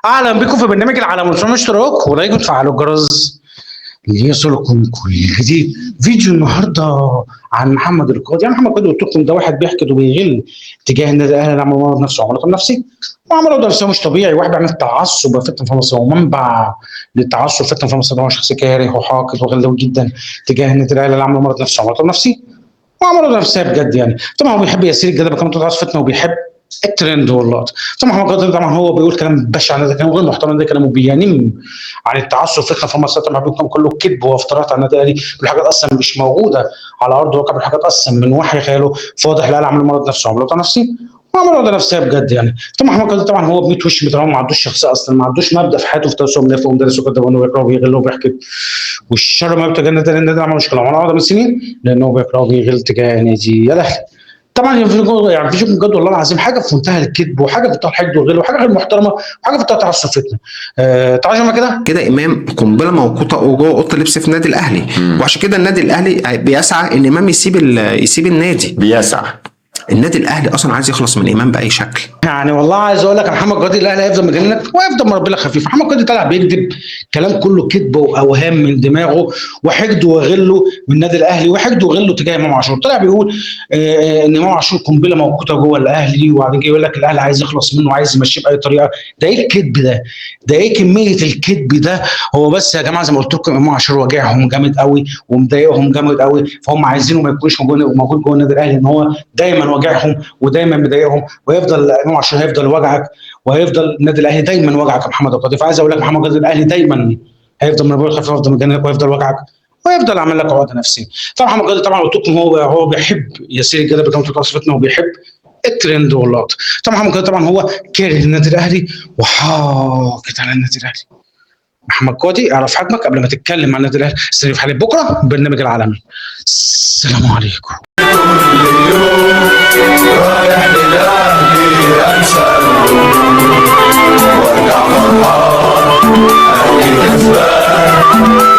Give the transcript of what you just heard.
أهلا بكم في برنامج العالم والفيلم اشتراك ولايك وتفعلوا الجرس ليصلكم كل جديد. فيديو النهارده عن محمد القاضي. يعني محمد القاضي قلت لكم ده واحد بيحقد وبيغل تجاه النادي الاهلي اللي عمل مرض نفسه وعمل نفسي وعمله ده نفسه مش طبيعي. واحد بيعمل تعصب وفتن في مصر ومنبع للتعصب فتن في مصر. هو شخص كاره وحاقد وغلو جدا تجاه النادي الاهلي اللي عمل مرض نفسه وعمل نفسي وعمله نفسها بجد. يعني طبعا هو بيحب يسير الجدل كمان تعصب فتنه وبيحب الترند واللقطه. طبعا محمد القاضي طبعا هو بيقول كلام بشع، ده كلام غير محترم، ده كلامه بينم عن التعصب فتنه في مصر. طبعا بيكون كله كذب وافتراءات على النادي الاهلي بالحاجات اصلا مش موجوده على ارض الواقع، بالحاجات اصلا من وحي خياله. فواضح الاهلي عمل مرض نفسه وعمل نفسي وعمل وضع نفسيه بجد. يعني طبعا محمد القاضي طبعا هو ب 100 وش بتاعه، ما عندوش شخصيه اصلا، ما عندوش مبدا في حياته، في تسوق منافق ومدرس وكده وانه بيكره وبيغل وبيحقد. والشر ما يبتغى النادي الاهلي عمل مشكله عمل عقده من سنين لانه بيكره وبيغل تجاه نادي الاهلي. طبعا يعني في بجد والله العظيم حاجه في منتهى الكذب وحاجه في منتهى الحقد والغل وحاجه غير محترمه وحاجه في منتهى التعصب فتنه. تعالوا ما كده كده امام قنبله موقوته جوه اوضه اللبس في النادي الاهلي. وعشان كده النادي الاهلي بيسعى ان امام يسيب النادي. النادي الاهلي اصلا عايز يخلص من امام باي شكل. يعني والله عايز اقول لك محمد القاضي الاهلي هيفضل مجننك وهيفضل مربي خفيف. محمد القاضي طالع بيكذب كلام كله كذب واوهام من دماغه وحقده وغله من النادي الاهلي وحقده وغله تجاه امام عاشور. طلع بيقول ان امام عاشور قنبله موقوته جوه الاهلي، وبعدين يقول لك الاهلي عايز يخلص منه وعايز يمشيه باي طريقه. ده ايه الكذب ده؟ ده ايه كميه الكذب ده؟ هو بس يا جماعه زي ما قلت لكم امام عاشور واجعهم جامد قوي ومضايقهم جامد قوي، فهم عايزينه ما يكونش موجود جوه النادي الاهلي، ان هو دايما واجعهم ودايما مضايقهم، ويفضل امام عاشور هيفضل وجعك وهيفضل النادي الاهلي دايما وجعك يا محمد القاضي. فعايز اقول لك محمد القاضي الاهلي دايما هيفضل مربوط خفيف ويفضل مجننك ويفضل وجعك ويفضل عامل لك عقده نفسيه. طبعا محمد القاضي طبعا قلت لكم هو بيحب يسير الجدل بكلمه فتنه وبيحب الترند واللقطه. طبعا محمد القاضي طبعا هو كاره النادي الاهلي وحاقد على النادي الاهلي. محمد القاضي اعرف حجمك قبل ما تتكلم عن النادي الاهلي. استنى في حلقه بكره برنامج العالمي. السلام عليكم. رايح للأهلي أنسى وارجع فرحان أهلي كسبان.